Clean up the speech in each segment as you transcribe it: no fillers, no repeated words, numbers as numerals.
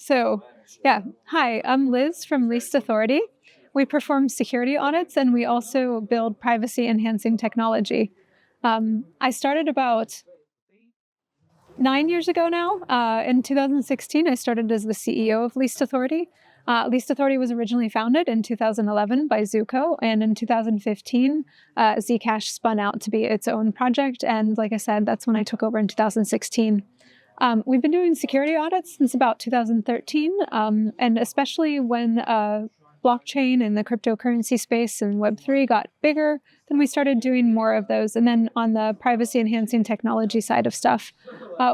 So, yeah. Hi, I'm Liz from Least Authority. We perform security audits and we also build privacy enhancing technology. I started about 9 years ago now. In 2016, I started as the CEO of Least Authority. Least Authority was originally founded in 2011 by Zuko, and in 2015, Zcash spun out to be its own project. And like I said, that's when I took over in 2016. We've been doing security audits since about 2013, and especially when blockchain and the cryptocurrency space and Web3 got bigger, then we started doing more of those. And then on the privacy enhancing technology side of stuff,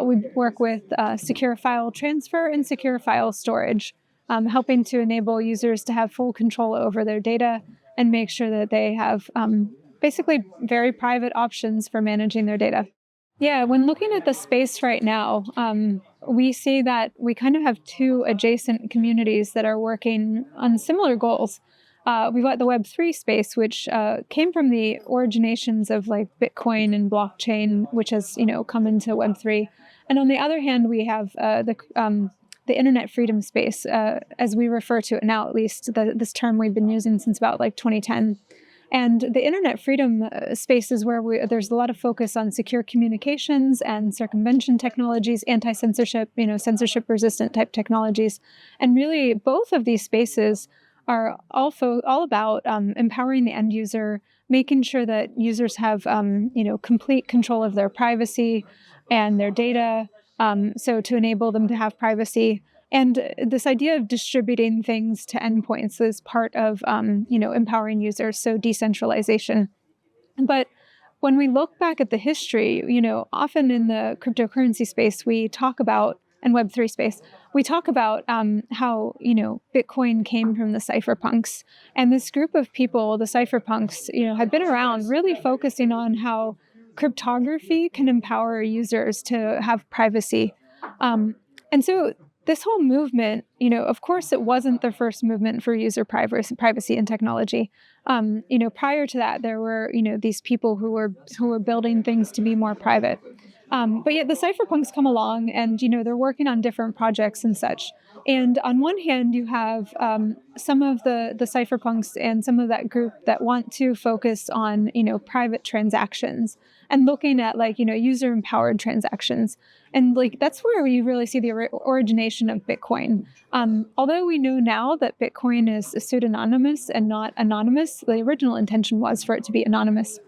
we work with secure file transfer and secure file storage, helping to enable users to have full control over their data and make sure that they have basically very private options for managing their data. Yeah, when looking at the space right now, we see that we kind of have two adjacent communities that are working on similar goals. We've got the Web3 space, which came from the originations of like Bitcoin and blockchain, which has come into Web3. And on the other hand, we have the internet freedom space, as we refer to it now, at least this term we've been using since about like 2010. And the internet freedom space is where there's a lot of focus on secure communications and circumvention technologies, anti-censorship, censorship-resistant type technologies. And really, both of these spaces are all about empowering the end user, making sure that users have complete control of their privacy and their data, so to enable them to have privacy. And this idea of distributing things to endpoints is part of, empowering users, so decentralization. But when we look back at the history, often in the cryptocurrency space, we talk about, and Web3 space, we talk about how, Bitcoin came from the cypherpunks. And this group of people, the cypherpunks, have been around really focusing on how cryptography can empower users to have privacy. And so this whole movement, of course, it wasn't the first movement for user privacy and technology. Prior to that, there were, these people who were building things to be more private. But yet the cypherpunks come along and, they're working on different projects and such. And on one hand, you have some of the cypherpunks and some of that group that want to focus on, private transactions and looking at user-empowered transactions. And that's where we really see the origination of Bitcoin. Although we know now that Bitcoin is pseudonymous and not anonymous, the original intention was for it to be anonymous.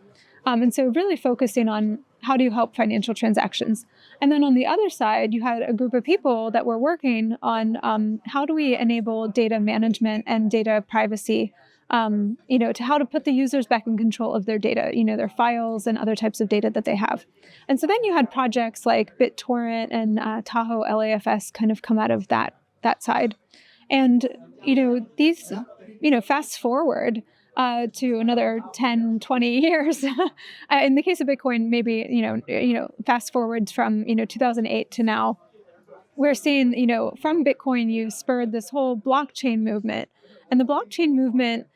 And so really focusing on how do you help financial transactions. And then on the other side, you had a group of people that were working on how do we enable data management and data privacy, to how to put the users back in control of their data, their files and other types of data that they have. And so then you had projects like BitTorrent and Tahoe LAFS kind of come out of that side. And, these, fast forward to another 10, 20 years. In the case of Bitcoin, maybe, fast forward from, 2008 to now, we're seeing, from Bitcoin, you spurred this whole blockchain movement. And the blockchain movement,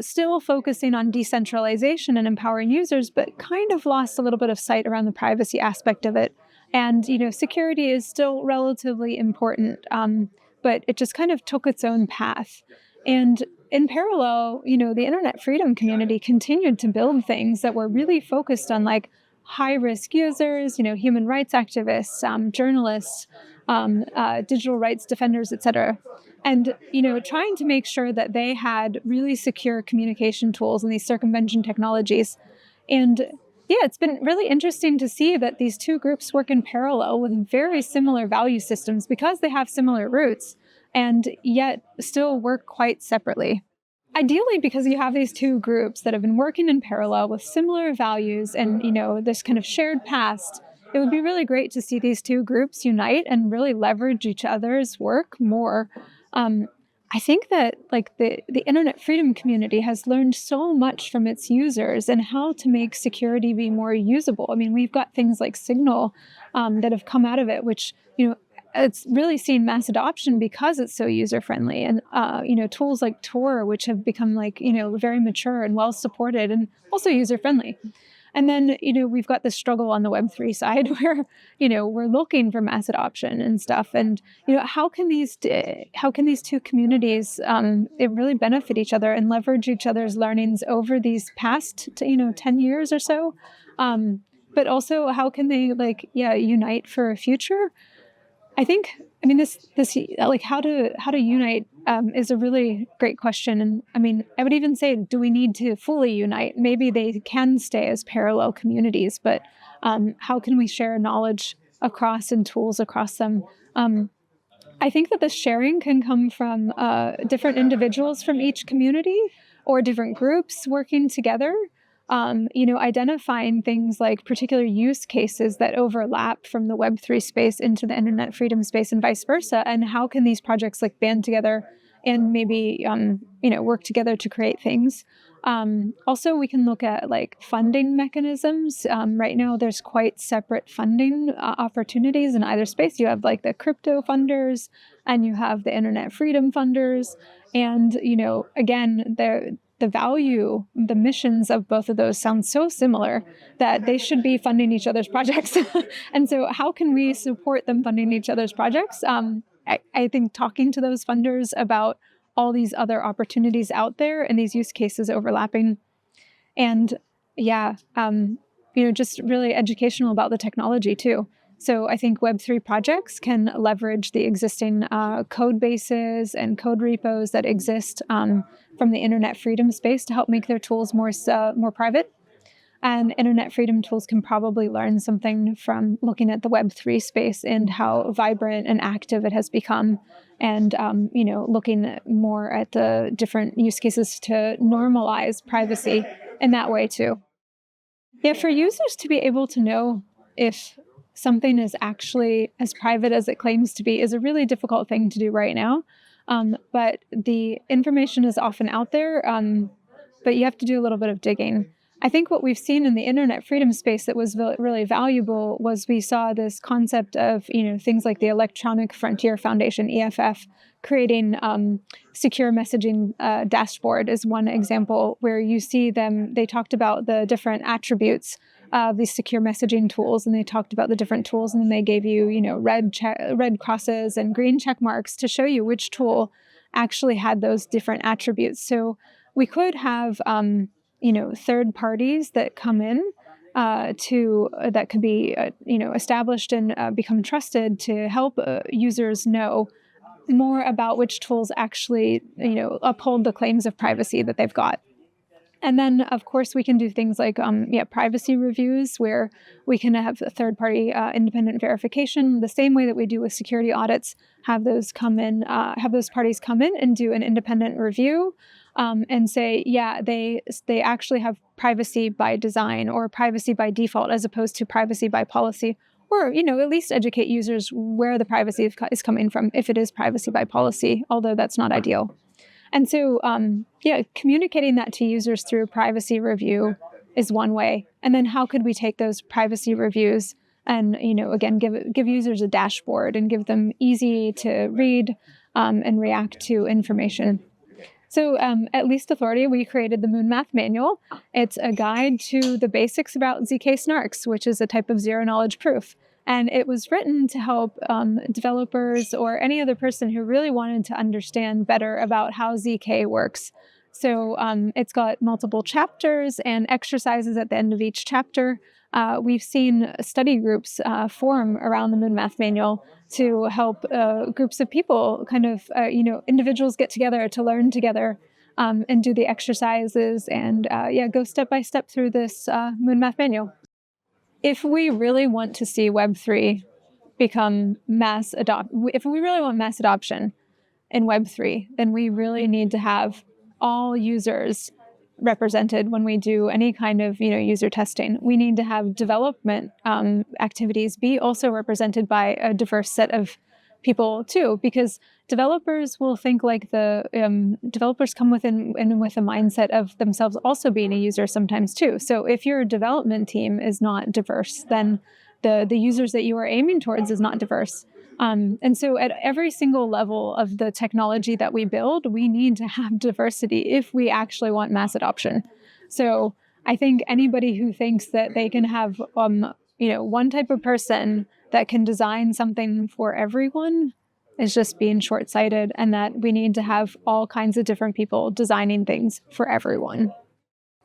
still focusing on decentralization and empowering users, but kind of lost a little bit of sight around the privacy aspect of it. And, security is still relatively important, but it just kind of took its own path. And in parallel, the internet freedom community continued to build things that were really focused on high-risk users, human rights activists, journalists, digital rights defenders, et cetera. And, trying to make sure that they had really secure communication tools and these circumvention technologies. And yeah, it's been really interesting to see that these two groups work in parallel with very similar value systems because they have similar roots and yet still work quite separately. Ideally, because you have these two groups that have been working in parallel with similar values and, this kind of shared past, it would be really great to see these two groups unite and really leverage each other's work more. I think that the internet freedom community has learned so much from its users and how to make security be more usable. I mean, we've got things like Signal that have come out of it, which, it's really seen mass adoption because it's so user-friendly. And, tools like Tor, which have become very mature and well-supported and also user-friendly. And then, we've got this struggle on the Web3 side where, we're looking for mass adoption and stuff. And, how can these two communities it really benefit each other and leverage each other's learnings over these past, 10 years or so? But also, how can they unite for a future? This like how to unite is a really great question. And I would even say, do we need to fully unite? Maybe they can stay as parallel communities, but how can we share knowledge across and tools across them? I think that this sharing can come from different individuals from each community or different groups working together. Identifying things like particular use cases that overlap from the Web3 space into the internet freedom space and vice versa. And how can these projects band together and maybe, work together to create things? Also, we can look at funding mechanisms. Right now, there's quite separate funding opportunities in either space. You have the crypto funders and you have the internet freedom funders. And, again, the value, the missions of both of those sound so similar that they should be funding each other's projects. And so how can we support them funding each other's projects? I think talking to those funders about all these other opportunities out there and these use cases overlapping. And just really educational about the technology too. So I think Web3 projects can leverage the existing code bases and code repos that exist from the internet freedom space to help make their tools more private. And internet freedom tools can probably learn something from looking at the Web3 space and how vibrant and active it has become, and looking more at the different use cases to normalize privacy in that way too. Yeah, for users to be able to know if something is actually as private as it claims to be is a really difficult thing to do right now. But the information is often out there, but you have to do a little bit of digging. I think what we've seen in the internet freedom space that was really valuable was we saw this concept of, things like the Electronic Frontier Foundation, EFF, creating secure messaging dashboard is one example where you see them. They talked about the different attributes of these secure messaging tools, and they talked about the different tools, and then they gave you, red crosses and green check marks to show you which tool actually had those different attributes. So we could have, third parties that come in that could be, established and become trusted to help users know more about which tools actually, uphold the claims of privacy that they've got. And then, of course, we can do things like privacy reviews, where we can have a third-party independent verification, the same way that we do with security audits. Have those parties come in and do an independent review and say, they actually have privacy by design or privacy by default, as opposed to privacy by policy. Or, at least educate users where the privacy is coming from, if it is privacy by policy, although that's not ideal. And so, communicating that to users through a privacy review is one way. And then how could we take those privacy reviews and, again, give users a dashboard and give them easy to read and react to information. So at Least Authority, we created the Moon Math Manual. It's a guide to the basics about ZK snarks, which is a type of zero-knowledge proof. And it was written to help developers or any other person who really wanted to understand better about how ZK works. So it's got multiple chapters and exercises at the end of each chapter. We've seen study groups form around the Moon Math Manual to help groups of people, individuals get together to learn together and do the exercises and go step by step through this Moon Math Manual. If we really want to see Web3 become if we really want mass adoption in Web3, then we really need to have all users represented when we do any kind of user testing. We need to have development activities be also represented by a diverse set of people too, because developers will think like developers come with a mindset of themselves also being a user sometimes too. So if your development team is not diverse, then the users that you are aiming towards is not diverse. And so at every single level of the technology that we build, we need to have diversity if we actually want mass adoption. So I think anybody who thinks that they can have, one type of person that can design something for everyone is just being short-sighted, and that we need to have all kinds of different people designing things for everyone.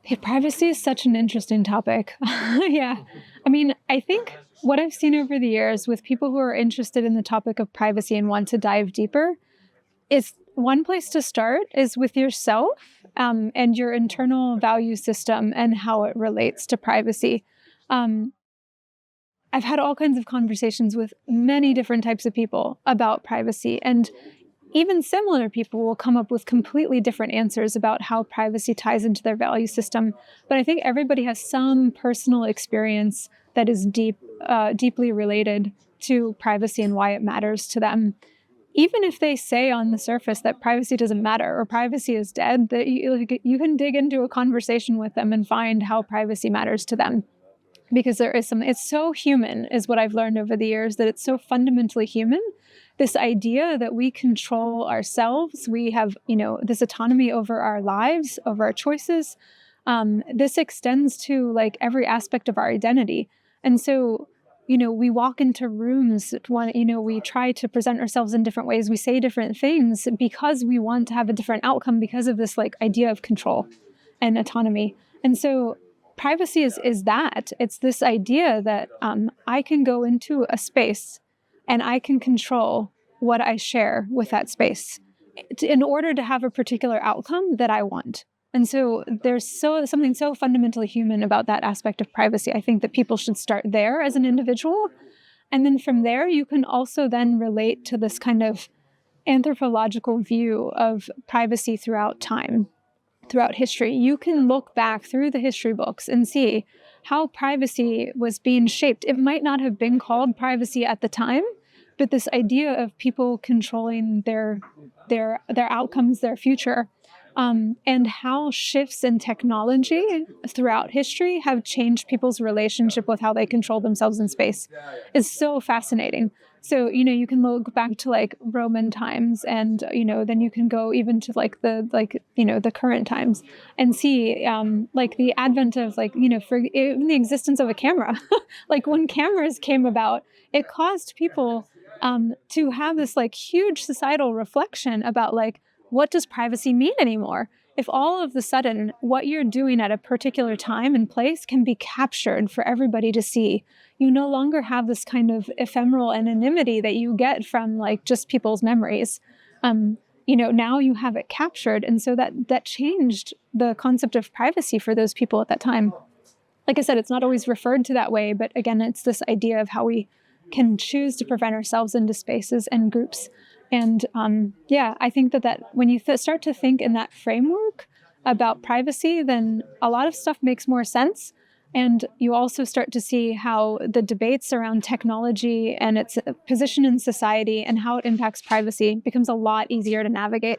Hey, privacy is such an interesting topic. Yeah. I mean, I think what I've seen over the years with people who are interested in the topic of privacy and want to dive deeper is one place to start is with yourself, and your internal value system and how it relates to privacy. Um, I've had all kinds of conversations with many different types of people about privacy, and even similar people will come up with completely different answers about how privacy ties into their value system. But I think everybody has some personal experience that is deeply related to privacy and why it matters to them. Even if they say on the surface that privacy doesn't matter or privacy is dead, that you can dig into a conversation with them and find how privacy matters to them. Because there is some, it's so human, is what I've learned over the years, that it's so fundamentally human. This idea that we control ourselves, we have, this autonomy over our lives, over our choices. This extends to like every aspect of our identity. And so, we walk into rooms, we try to present ourselves in different ways. We say different things because we want to have a different outcome because of this like idea of control and autonomy. And so privacy is that. It's this idea that I can go into a space and I can control what I share with that space in order to have a particular outcome that I want. And so there's something so fundamentally human about that aspect of privacy. I think that people should start there as an individual. And then from there, you can also then relate to this kind of anthropological view of privacy throughout time, throughout history. You can look back through the history books and see how privacy was being shaped. It might not have been called privacy at the time, but this idea of people controlling their outcomes, their future, and how shifts in technology throughout history have changed people's relationship with how they control themselves in space is so fascinating. So, you can look back to like Roman times and, then you can go even to like the current times and see like the advent of like, for even the existence of a camera. Like when cameras came about, it caused people to have this like huge societal reflection about like, what does privacy mean anymore? If all of the sudden what you're doing at a particular time and place can be captured for everybody to see, you no longer have this kind of ephemeral anonymity that you get from like just people's memories. Now you have it captured. And so that changed the concept of privacy for those people at that time. Like I said, it's not always referred to that way, but again, it's this idea of how we can choose to prevent ourselves into spaces and groups. And I think that when you start to think in that framework about privacy, then a lot of stuff makes more sense. And you also start to see how the debates around technology and its position in society and how it impacts privacy becomes a lot easier to navigate.